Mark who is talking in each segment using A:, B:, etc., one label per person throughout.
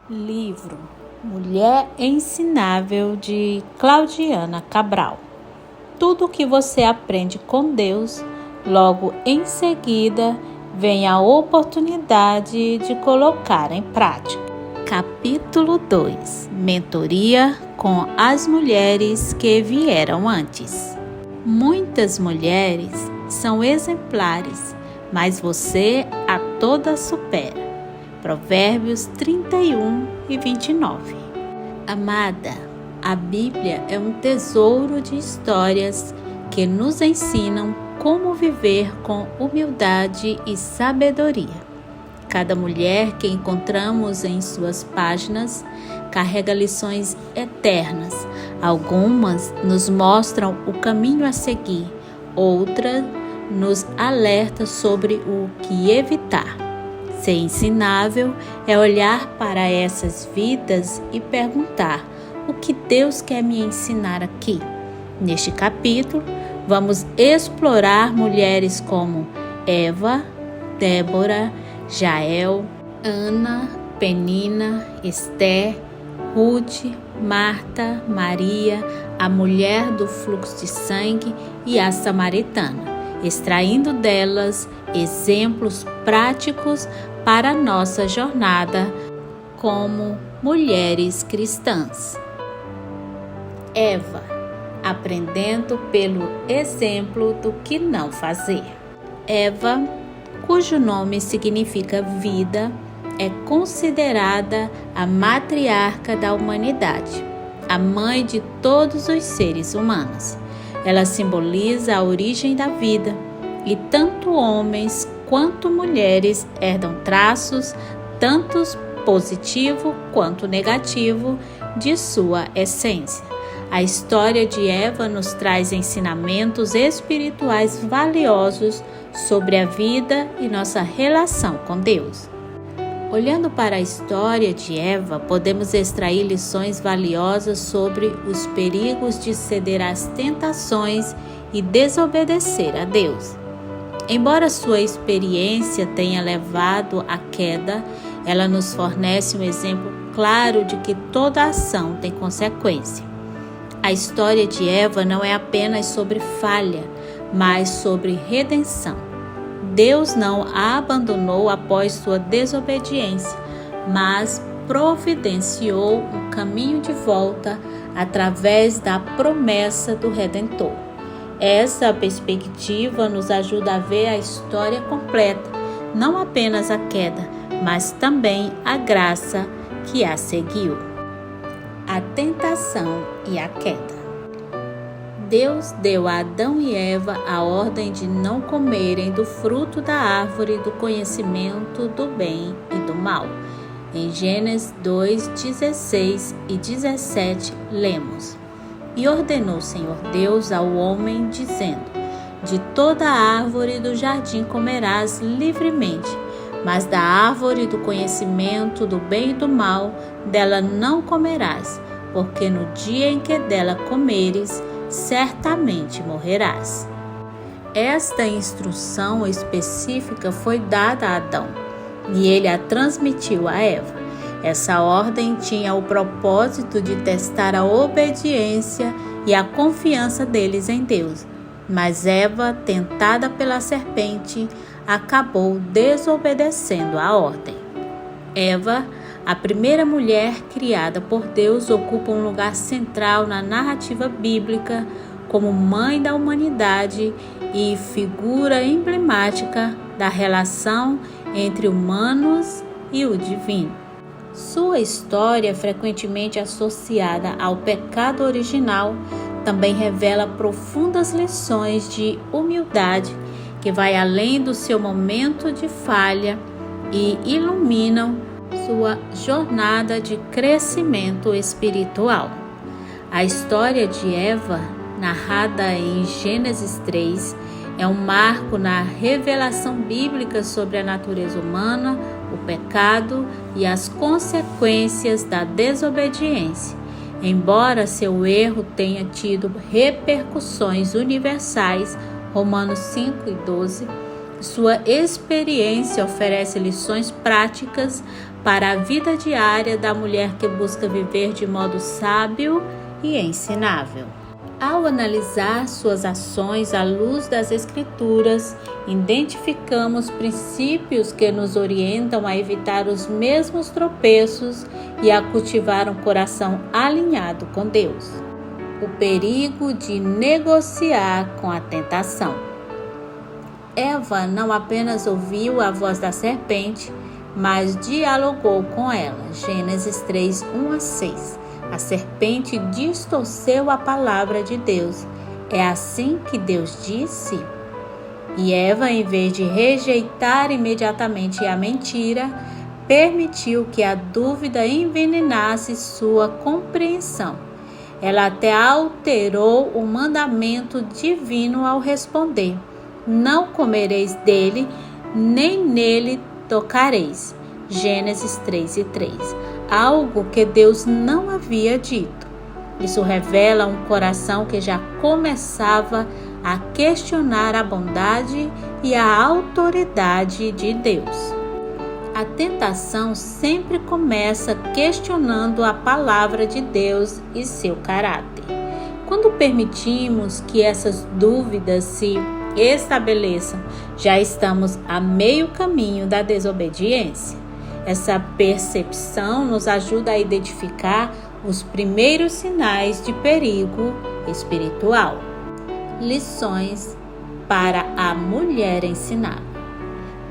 A: Livro Mulher Ensinável, de Claudiana Cabral. Tudo o que você aprende com Deus, logo em seguida vem a oportunidade de colocar em prática. Capítulo 2. Mentoria com as mulheres que vieram antes. Muitas mulheres são exemplares, mas você a todas supera. Provérbios 31 e 29. Amada, a Bíblia é um tesouro de histórias que nos ensinam como viver com humildade e sabedoria. Cada mulher que encontramos em suas páginas carrega lições eternas. Algumas nos mostram o caminho a seguir, outras nos alertam sobre o que evitar. Ser ensinável é olhar para essas vidas e perguntar: o que Deus quer me ensinar aqui? Neste capítulo, vamos explorar mulheres como Eva, Débora, Jael, Ana, Penina, Esther, Ruth, Marta, Maria, a mulher do fluxo de sangue e a samaritana, extraindo delas exemplos práticos para a nossa jornada como mulheres cristãs. Eva, aprendendo pelo exemplo do que não fazer. Eva, cujo nome significa vida, é considerada a matriarca da humanidade, a mãe de todos os seres humanos. Ela simboliza a origem da vida, e tanto homens quanto mulheres herdam traços, tanto positivo quanto negativo, de sua essência. A história de Eva nos traz ensinamentos espirituais valiosos sobre a vida e nossa relação com Deus. Olhando para a história de Eva, podemos extrair lições valiosas sobre os perigos de ceder às tentações e desobedecer a Deus. Embora sua experiência tenha levado à queda, ela nos fornece um exemplo claro de que toda ação tem consequência. A história de Eva não é apenas sobre falha, mas sobre redenção. Deus não a abandonou após sua desobediência, mas providenciou um caminho de volta através da promessa do Redentor. Essa perspectiva nos ajuda a ver a história completa, não apenas a queda, mas também a graça que a seguiu. A tentação e a queda. Deus deu a Adão e Eva a ordem de não comerem do fruto da árvore do conhecimento do bem e do mal. Em Gênesis 2:16 e 17, lemos: E ordenou o Senhor Deus ao homem, dizendo: De toda a árvore do jardim comerás livremente, mas da árvore do conhecimento do bem e do mal, dela não comerás, porque no dia em que dela comeres, certamente morrerás. Esta instrução específica foi dada a Adão, e ele a transmitiu a Eva. Essa ordem tinha o propósito de testar a obediência e a confiança deles em Deus. Mas Eva, tentada pela serpente, acabou desobedecendo a ordem. Eva, a primeira mulher criada por Deus, ocupa um lugar central na narrativa bíblica como mãe da humanidade e figura emblemática da relação entre humanos e o divino. Sua história, frequentemente associada ao pecado original, também revela profundas lições de humildade que vai além do seu momento de falha e iluminam sua jornada de crescimento espiritual. A história de Eva, narrada em Gênesis 3, é um marco na revelação bíblica sobre a natureza humana, o pecado e as consequências da desobediência. Embora seu erro tenha tido repercussões universais, Romanos 5:12, Sua experiência oferece lições práticas para a vida diária da mulher que busca viver de modo sábio e ensinável. Ao analisar suas ações à luz das Escrituras, identificamos princípios que nos orientam a evitar os mesmos tropeços e a cultivar um coração alinhado com Deus. O perigo de negociar com a tentação. Eva não apenas ouviu a voz da serpente, mas dialogou com ela. Gênesis 3, 1-6. A serpente distorceu a palavra de Deus. É assim que Deus disse? E Eva, em vez de rejeitar imediatamente a mentira, permitiu que a dúvida envenenasse sua compreensão. Ela até alterou o mandamento divino ao responder: não comereis dele, nem nele tocareis. Gênesis 3:3. Algo que Deus não havia dito. Isso revela um coração que já começava a questionar a bondade e a autoridade de Deus. A tentação sempre começa questionando a palavra de Deus e seu caráter. Quando permitimos que essas dúvidas se estabeleçam, já estamos a meio caminho da desobediência. Essa percepção nos ajuda a identificar os primeiros sinais de perigo espiritual. Lições para a mulher ensinável.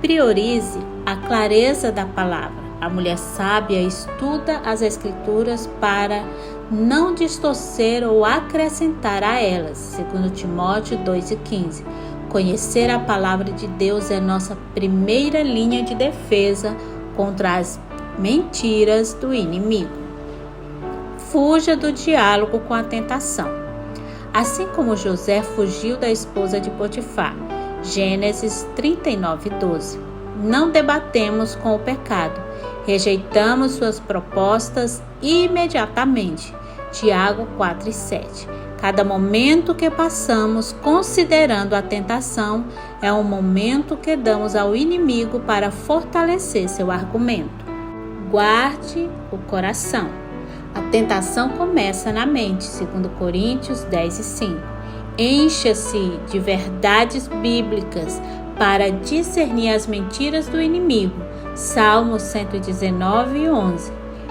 A: Priorize a clareza da palavra. A mulher sábia estuda as Escrituras para não distorcer ou acrescentar a elas. Segundo Timóteo 2:15. Conhecer a palavra de Deus é nossa primeira linha de defesa contra as mentiras do inimigo. Fuja do diálogo com a tentação. Assim como José fugiu da esposa de Potifar. Gênesis 39:12. Não debatemos com o pecado. Rejeitamos suas propostas imediatamente. Tiago 4:7. Cada momento que passamos considerando a tentação é um momento que damos ao inimigo para fortalecer seu argumento. Guarde o coração. A tentação começa na mente, segundo Coríntios 10:5. Encha-se de verdades bíblicas para discernir as mentiras do inimigo. Salmo 119:11.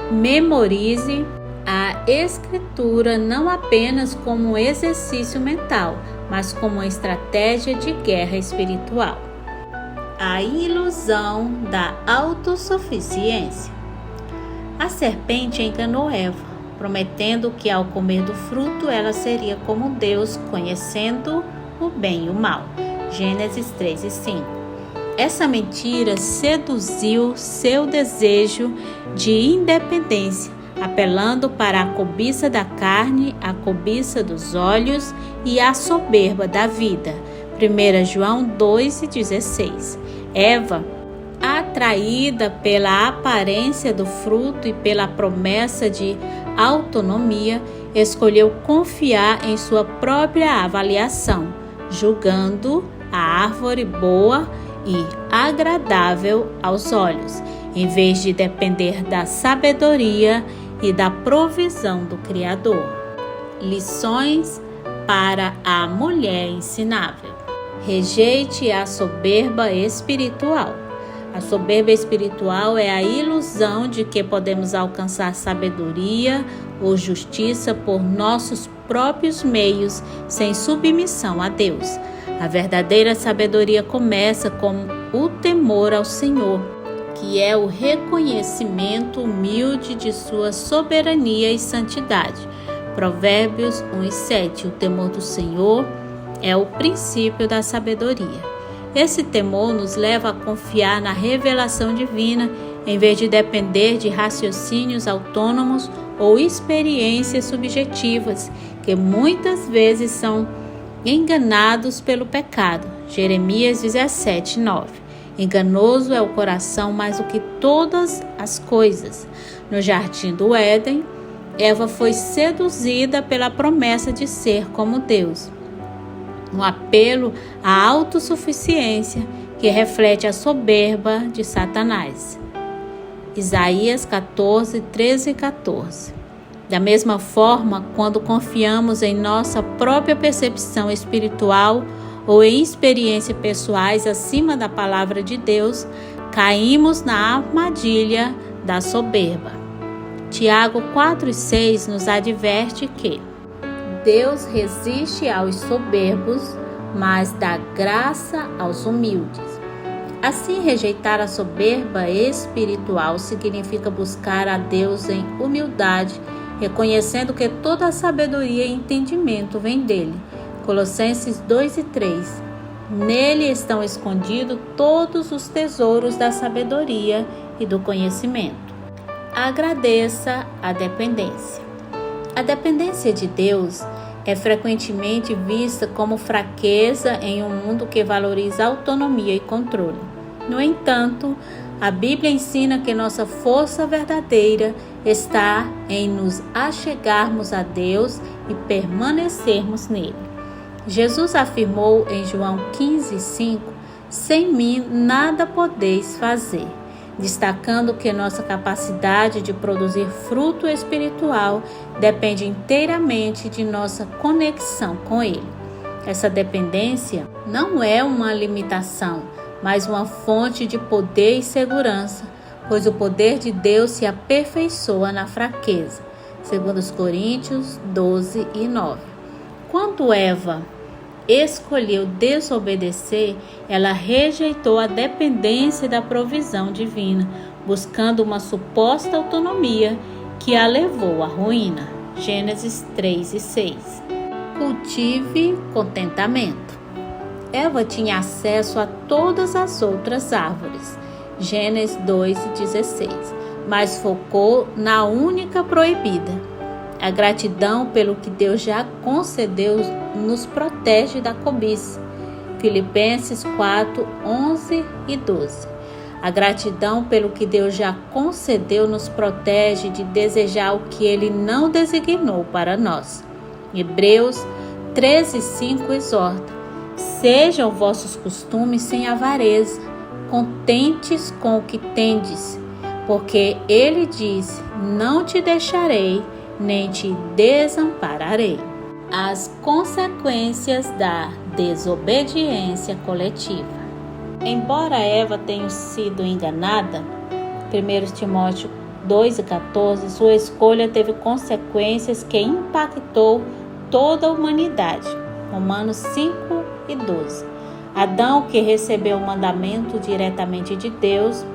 A: Memorize a Escritura não apenas como um exercício mental, mas como uma estratégia de guerra espiritual. A ilusão da autossuficiência. A serpente enganou Eva, prometendo que ao comer do fruto ela seria como Deus, conhecendo o bem e o mal. Gênesis 3:5. Essa mentira seduziu seu desejo de independência, apelando para a cobiça da carne, a cobiça dos olhos e a soberba da vida. 1 João 2:16. Eva, atraída pela aparência do fruto e pela promessa de autonomia, escolheu confiar em sua própria avaliação, julgando a árvore boa e agradável aos olhos, em vez de depender da sabedoria e da provisão do Criador. Lições para a mulher ensinável. Rejeite a soberba espiritual. A soberba espiritual é a ilusão de que podemos alcançar sabedoria ou justiça por nossos próprios meios, sem submissão a Deus. A verdadeira sabedoria começa com o temor ao Senhor, que é o reconhecimento humilde de sua soberania e santidade. Provérbios 1:7. O temor do Senhor é o princípio da sabedoria. Esse temor nos leva a confiar na revelação divina, em vez de depender de raciocínios autônomos ou experiências subjetivas, que muitas vezes são enganados pelo pecado. Jeremias 17:9. Enganoso é o coração mais do que todas as coisas. No jardim do Éden, Eva foi seduzida pela promessa de ser como Deus. Um apelo à autossuficiência que reflete a soberba de Satanás. Isaías 14, 13 e 14. Da mesma forma, quando confiamos em nossa própria percepção espiritual ou em experiências pessoais acima da palavra de Deus, caímos na armadilha da soberba. Tiago 4,6 nos adverte que Deus resiste aos soberbos, mas dá graça aos humildes. Assim, rejeitar a soberba espiritual significa buscar a Deus em humildade, reconhecendo que toda a sabedoria e entendimento vem dele. Colossenses 2 e 3. Nele estão escondidos todos os tesouros da sabedoria e do conhecimento. Agradeça a dependência. A dependência de Deus é frequentemente vista como fraqueza em um mundo que valoriza autonomia e controle. No entanto, a Bíblia ensina que nossa força verdadeira está em nos achegarmos a Deus e permanecermos nele. Jesus afirmou em João 15:5: sem mim nada podeis fazer, destacando que nossa capacidade de produzir fruto espiritual depende inteiramente de nossa conexão com Ele. Essa dependência não é uma limitação, mas uma fonte de poder e segurança, pois o poder de Deus se aperfeiçoa na fraqueza. 2 Coríntios 12 e 9. Quando Eva escolheu desobedecer, ela rejeitou a dependência da provisão divina, buscando uma suposta autonomia que a levou à ruína. Gênesis 3 e 6. Cultive contentamento. Eva tinha acesso a todas as outras árvores. Gênesis 2 e 16. Mas focou na única proibida. A gratidão pelo que Deus já concedeu nos protege da cobiça. Filipenses 4, 11 e 12. A gratidão pelo que Deus já concedeu nos protege de desejar o que Ele não designou para nós. Hebreus 13, 5 exorta: sejam vossos costumes sem avareza, contentes com o que tendes, porque Ele diz: não te deixarei, nem te desampararei. As consequências da desobediência coletiva. Embora Eva tenha sido enganada, 1 Timóteo 2 e 14, sua escolha teve consequências que impactou toda a humanidade. Romanos 5 e 12. Adão, que recebeu o mandamento diretamente de Deus,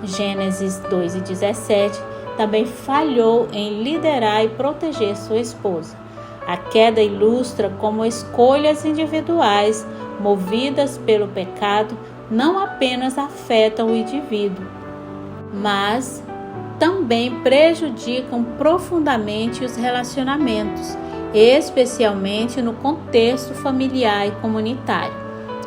A: Gênesis 2 e 17, também falhou em liderar e proteger sua esposa. A queda ilustra como escolhas individuais, movidas pelo pecado, não apenas afetam o indivíduo, mas também prejudicam profundamente os relacionamentos, especialmente no contexto familiar e comunitário,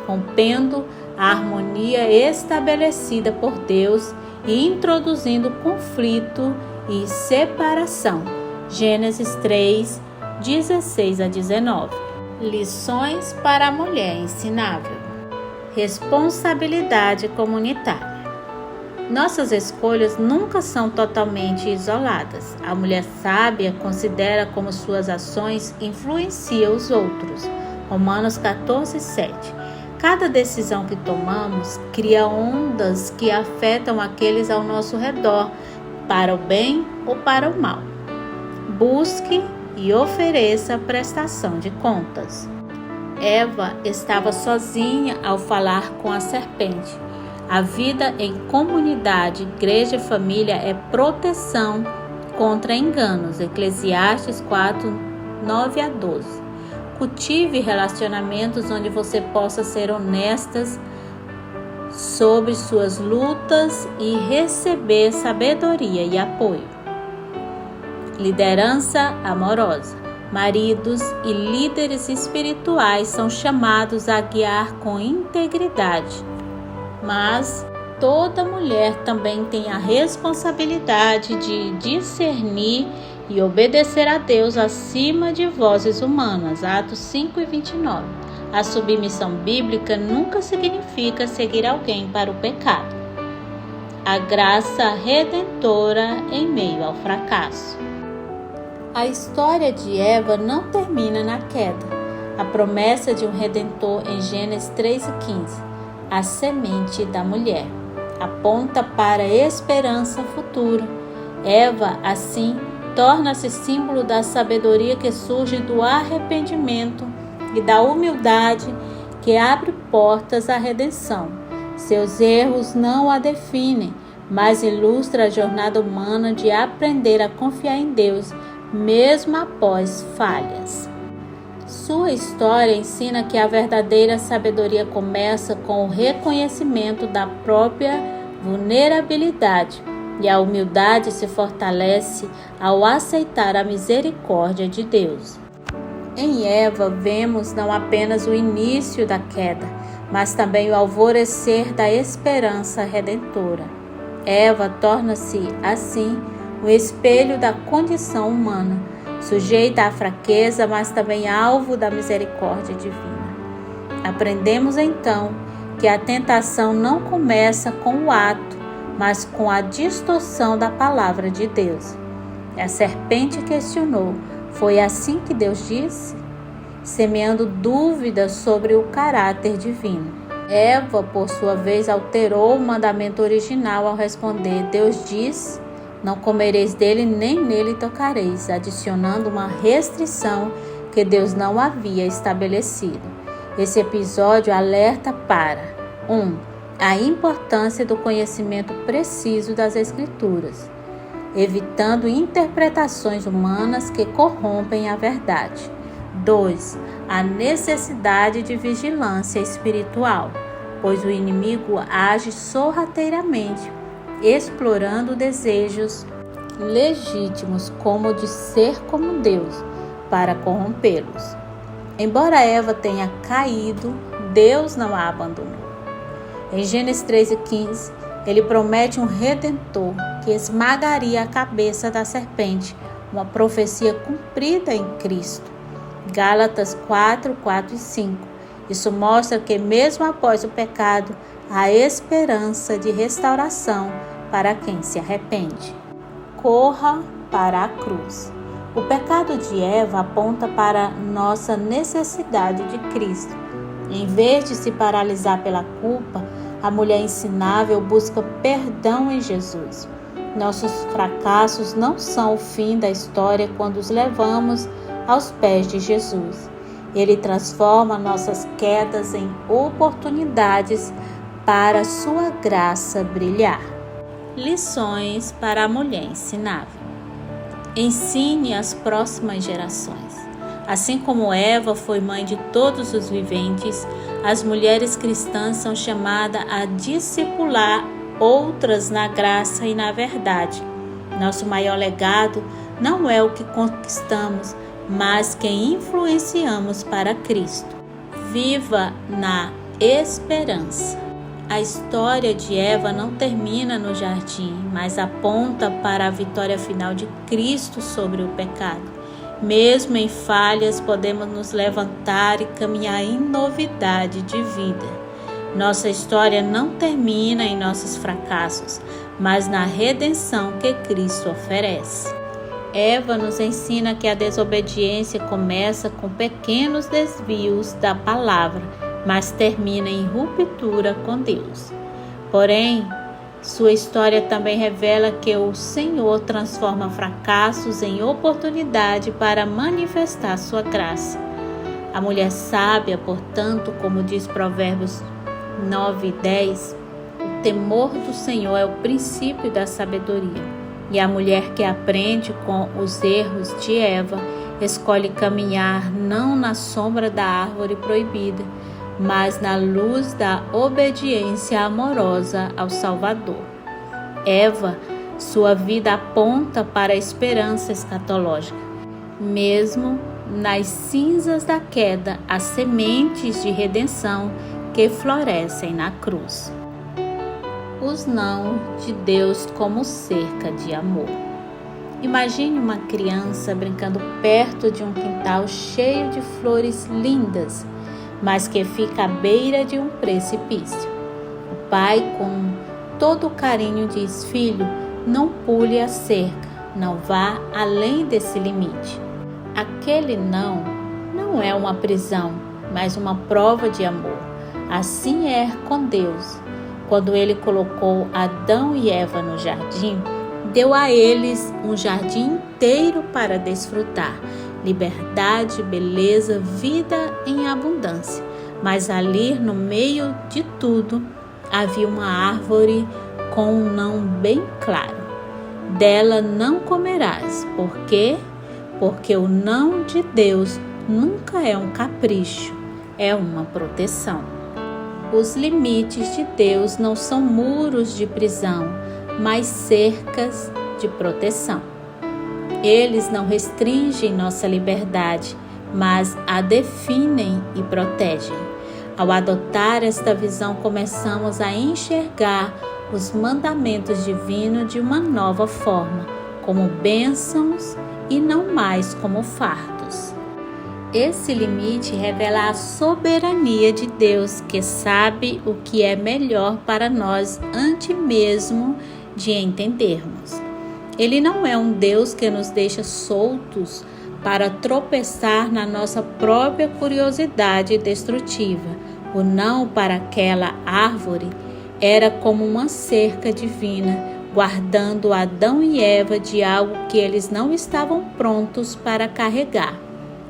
A: rompendo a harmonia estabelecida por Deus e introduzindo conflito e separação. Gênesis 3, 16 a 19. Lições para a mulher ensinável. Responsabilidade comunitária. Nossas escolhas nunca são totalmente isoladas. A mulher sábia considera como suas ações influenciam os outros. Romanos 14, 7. Cada decisão que tomamos cria ondas que afetam aqueles ao nosso redor, para o bem ou para o mal. Busque e ofereça prestação de contas. Eva estava sozinha ao falar com a serpente. A vida em comunidade, igreja e família é proteção contra enganos. Eclesiastes 4, 9 a 12. Cultive relacionamentos onde você possa ser honestas sobre suas lutas e receber sabedoria e apoio. Liderança amorosa. Maridos e líderes espirituais são chamados a guiar com integridade, mas toda mulher também tem a responsabilidade de discernir e obedecer a Deus acima de vozes humanas. Atos 5 e 29. A submissão bíblica nunca significa seguir alguém para o pecado. a graça redentora em meio ao fracasso. A história de Eva não termina na queda. A promessa de um redentor em Gênesis 3:15, a semente da mulher, aponta para a esperança futura. Eva, assim, torna-se símbolo da sabedoria que surge do arrependimento e da humildade que abre portas à redenção. Seus erros não a definem, mas ilustra a jornada humana de aprender a confiar em Deus, mesmo após falhas. Sua história ensina que a verdadeira sabedoria começa com o reconhecimento da própria vulnerabilidade, e a humildade se fortalece ao aceitar a misericórdia de Deus. Em Eva, vemos não apenas o início da queda, mas também o alvorecer da esperança redentora. Eva torna-se, assim, o espelho da condição humana, sujeita à fraqueza, mas também alvo da misericórdia divina. Aprendemos então que a tentação não começa com o ato, mas com a distorção da palavra de Deus. A serpente questionou: foi assim que Deus disse? Semeando dúvidas sobre o caráter divino. Eva, por sua vez, alterou o mandamento original ao responder: Deus diz, não comereis dele nem nele tocareis, adicionando uma restrição que Deus não havia estabelecido. Esse episódio alerta para 1. A importância do conhecimento preciso das Escrituras, evitando interpretações humanas que corrompem a verdade. 2. A necessidade de vigilância espiritual, pois o inimigo age sorrateiramente, explorando desejos legítimos como o de ser como Deus, para corrompê-los. Embora Eva tenha caído, Deus não a abandonou. Em Gênesis 3:15, ele promete um redentor que esmagaria a cabeça da serpente, uma profecia cumprida em Cristo. Gálatas 4:4 e 5. Isso mostra que mesmo após o pecado, há esperança de restauração para quem se arrepende. Corra para a cruz. O pecado de Eva aponta para nossa necessidade de Cristo. Em vez de se paralisar pela culpa, a mulher ensinável busca perdão em Jesus. Nossos fracassos não são o fim da história quando os levamos aos pés de Jesus. Ele transforma nossas quedas em oportunidades para sua graça brilhar. Lições para a mulher ensinável. Ensine às próximas gerações. Assim como Eva foi mãe de todos os viventes, as mulheres cristãs são chamadas a discipular outras na graça e na verdade. Nosso maior legado não é o que conquistamos, mas quem influenciamos para Cristo. Viva na esperança. A história de Eva não termina no jardim, mas aponta para a vitória final de Cristo sobre o pecado. Mesmo em falhas, podemos nos levantar e caminhar em novidade de vida. Nossa história não termina em nossos fracassos, mas na redenção que Cristo oferece. Eva nos ensina que a desobediência começa com pequenos desvios da palavra, mas termina em ruptura com Deus. Porém, sua história também revela que o Senhor transforma fracassos em oportunidade para manifestar sua graça. A mulher sábia, portanto, como diz Provérbios 9:10, o temor do Senhor é o princípio da sabedoria. E a mulher que aprende com os erros de Eva escolhe caminhar não na sombra da árvore proibida, mas na luz da obediência amorosa ao Salvador. Eva, sua vida aponta para a esperança escatológica. Mesmo nas cinzas da queda, há sementes de redenção que florescem na cruz. Os não de Deus como cerca de amor. Imagine uma criança brincando perto de um quintal cheio de flores lindas, mas que fica à beira de um precipício. O pai, com todo carinho diz: filho, não pule a cerca, não vá além desse limite. Aquele não é uma prisão, mas uma prova de amor. Assim é com Deus. Quando Ele colocou Adão e Eva no jardim, deu a eles um jardim inteiro para desfrutar. Liberdade, beleza, vida em abundância. Mas ali, no meio de tudo, havia uma árvore com um não bem claro. Dela não comerás. Por quê? Porque o não de Deus nunca é um capricho, é uma proteção. Os limites de Deus não são muros de prisão, mas cercas de proteção. Eles não restringem nossa liberdade, mas a definem e protegem. Ao adotar esta visão, começamos a enxergar os mandamentos divinos de uma nova forma, como bênçãos e não mais como fardos. Esse limite revela a soberania de Deus, que sabe o que é melhor para nós antes mesmo de entendermos. Ele não é um Deus que nos deixa soltos para tropeçar na nossa própria curiosidade destrutiva. O não para aquela árvore era como uma cerca divina, guardando Adão e Eva de algo que eles não estavam prontos para carregar.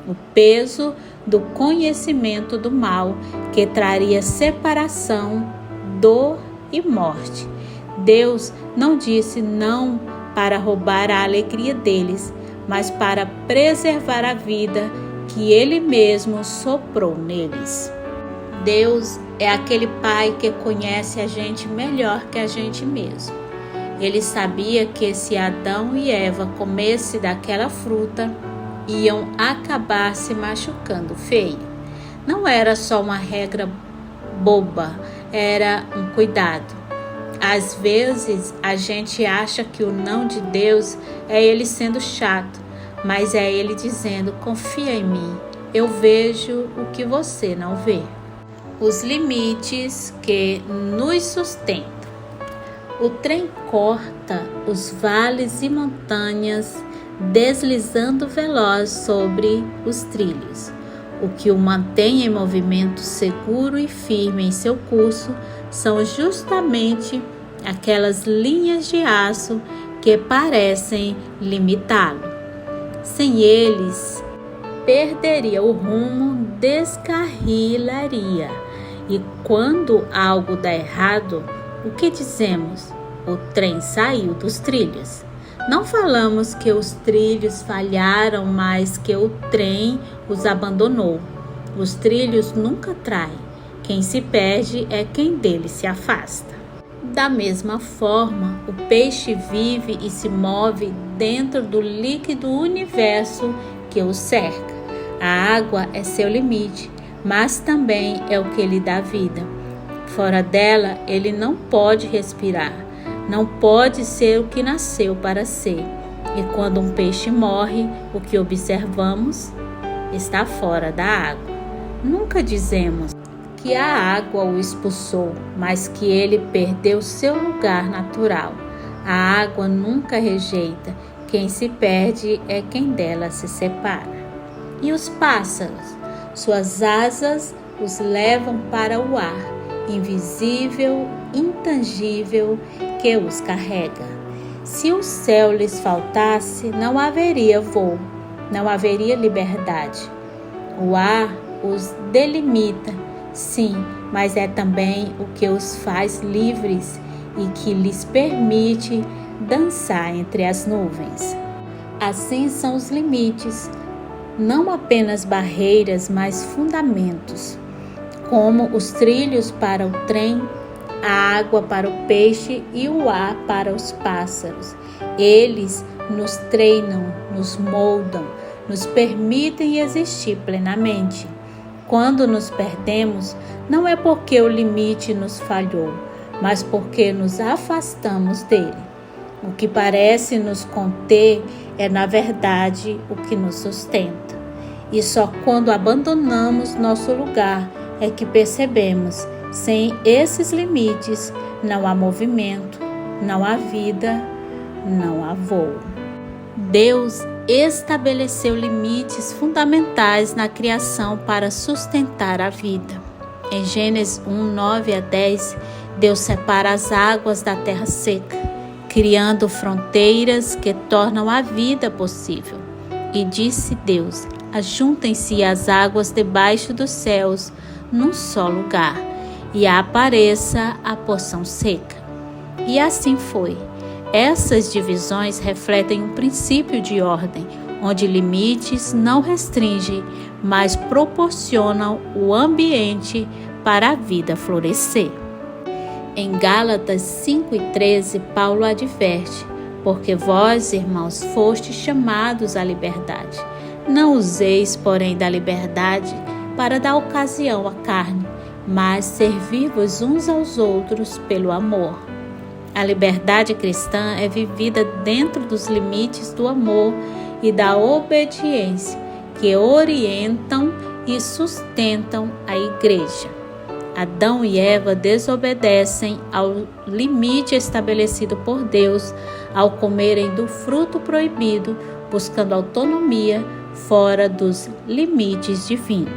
A: O peso do conhecimento do mal, que traria separação, dor e morte. Deus não disse não para roubar a alegria deles, mas para preservar a vida que Ele mesmo soprou neles. Deus é aquele Pai que conhece a gente melhor que a gente mesmo. Ele sabia que se Adão e Eva comessem daquela fruta, iam acabar se machucando feio. Não era só uma regra boba, era um cuidado. Às vezes a gente acha que o não de Deus é Ele sendo chato, mas é Ele dizendo: confia em mim, eu vejo o que você não vê. Os limites que nos sustentam. O trem corta os vales e montanhas, deslizando veloz sobre os trilhos. O que o mantém em movimento seguro e firme em seu curso são justamente aquelas linhas de aço que parecem limitá-lo. Sem eles, perderia o rumo, descarrilaria. E quando algo dá errado, o que dizemos? O trem saiu dos trilhos. Não falamos que os trilhos falharam, mas que o trem os abandonou. Os trilhos nunca traem. Quem se perde é quem dele se afasta. Da mesma forma, o peixe vive e se move dentro do líquido universo que o cerca. A água é seu limite, mas também é o que lhe dá vida. Fora dela, ele não pode respirar, não pode ser o que nasceu para ser. E quando um peixe morre, o que observamos está fora da água. Nunca dizemos que a água o expulsou, mas que ele perdeu seu lugar natural. A água nunca rejeita, quem se perde é quem dela se separa. E os pássaros? Suas asas os levam para o ar, invisível, intangível, que os carrega. Se o céu lhes faltasse, não haveria voo, não haveria liberdade. O ar os delimita, sim, mas é também o que os faz livres e que lhes permite dançar entre as nuvens. Assim são os limites, não apenas barreiras, mas fundamentos, como os trilhos para o trem, a água para o peixe e o ar para os pássaros. Eles nos treinam, nos moldam, nos permitem existir plenamente. Quando nos perdemos, não é porque o limite nos falhou, mas porque nos afastamos dele. O que parece nos conter é, na verdade, o que nos sustenta. E só quando abandonamos nosso lugar é que percebemos, sem esses limites, não há movimento, não há vida, não há voo. Deus estabeleceu limites fundamentais na criação para sustentar a vida. Em Gênesis 1, 9 a 10, Deus separa as águas da terra seca, criando fronteiras que tornam a vida possível. E disse Deus: ajuntem-se as águas debaixo dos céus num só lugar, e apareça a porção seca. E assim foi. Essas divisões refletem um princípio de ordem, onde limites não restringem, mas proporcionam o ambiente para a vida florescer. Em Gálatas 5:13, Paulo adverte: porque vós, irmãos, fostes chamados à liberdade. Não useis, porém, da liberdade para dar ocasião à carne, mas servi-vos uns aos outros pelo amor. A liberdade cristã é vivida dentro dos limites do amor e da obediência que orientam e sustentam a igreja. Adão e Eva desobedecem ao limite estabelecido por Deus ao comerem do fruto proibido, buscando autonomia fora dos limites divinos.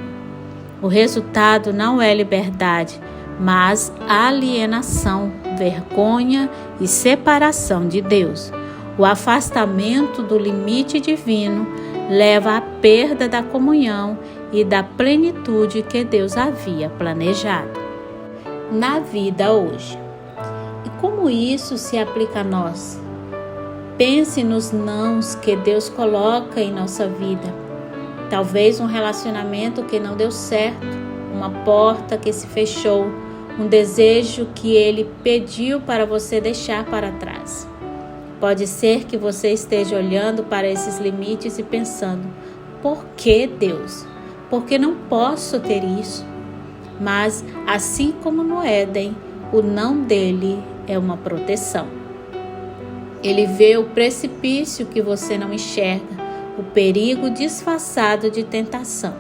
A: O resultado não é liberdade, mas alienação, vergonha e separação de Deus. O afastamento do limite divino leva à perda da comunhão e da plenitude que Deus havia planejado na vida hoje. E como isso se aplica a nós? Pense nos nãos que Deus coloca em nossa vida. Talvez um relacionamento que não deu certo, uma porta que se fechou, um desejo que Ele pediu para você deixar para trás. Pode ser que você esteja olhando para esses limites e pensando: por que Deus? Por que não posso ter isso? Mas, assim como no Éden, o não dele é uma proteção. Ele vê o precipício que você não enxerga, o perigo disfarçado de tentação.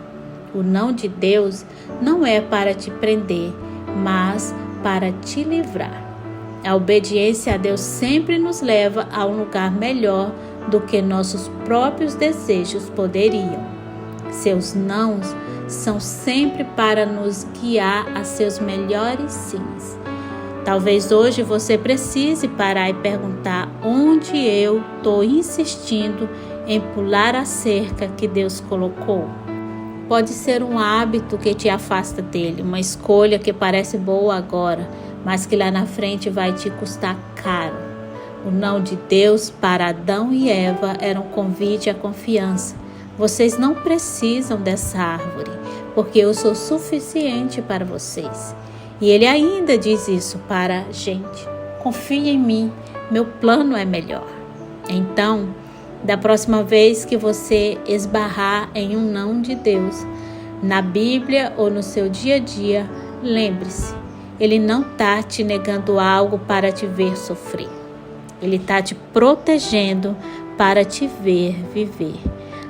A: O não de Deus não é para te prender, mas para te livrar. A obediência a Deus sempre nos leva a um lugar melhor do que nossos próprios desejos poderiam. Seus nãos são sempre para nos guiar a seus melhores sims. Talvez hoje você precise parar e perguntar onde eu estou insistindo em pular a cerca que Deus colocou. Pode ser um hábito que te afasta dele, uma escolha que parece boa agora, mas que lá na frente vai te custar caro. O não de Deus para Adão e Eva era um convite à confiança. Vocês não precisam dessa árvore, porque eu sou suficiente para vocês. E ele ainda diz isso para a gente: confie em mim, meu plano é melhor. Então, da próxima vez que você esbarrar em um não de Deus, na Bíblia ou no seu dia a dia, lembre-se, Ele não está te negando algo para te ver sofrer. Ele está te protegendo para te ver viver.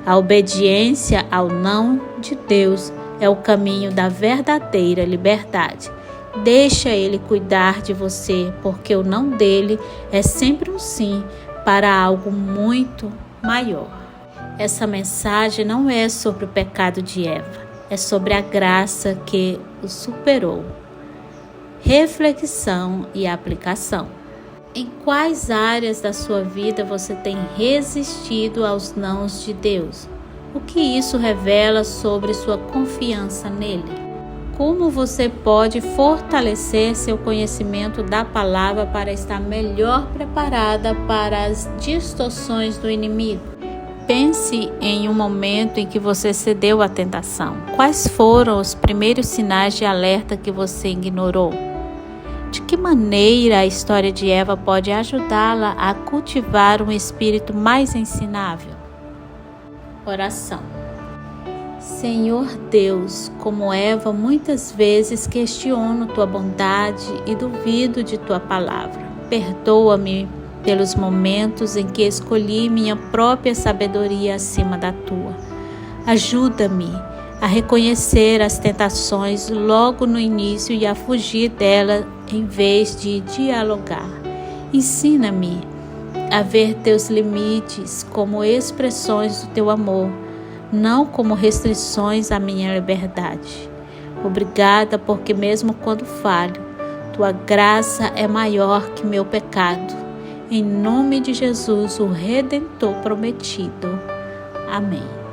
A: A obediência ao não de Deus é o caminho da verdadeira liberdade. Deixa Ele cuidar de você, porque o não dele é sempre um sim para algo muito maior. Essa mensagem não é sobre o pecado de Eva, é sobre a graça que o superou. Reflexão e aplicação. Em quais áreas da sua vida você tem resistido aos nãos de Deus? O que isso revela sobre sua confiança nele? Como você pode fortalecer seu conhecimento da palavra para estar melhor preparada para as distorções do inimigo? Pense em um momento em que você cedeu à tentação. Quais foram os primeiros sinais de alerta que você ignorou? De que maneira a história de Eva pode ajudá-la a cultivar um espírito mais ensinável? Oração. Senhor Deus, como Eva, muitas vezes questiono tua bondade e duvido de tua palavra. Perdoa-me pelos momentos em que escolhi minha própria sabedoria acima da tua. Ajuda-me a reconhecer as tentações logo no início e a fugir delas em vez de dialogar. Ensina-me a ver teus limites como expressões do teu amor, não como restrições à minha liberdade. Obrigada, porque mesmo quando falho, tua graça é maior que meu pecado. Em nome de Jesus, o Redentor prometido. Amém.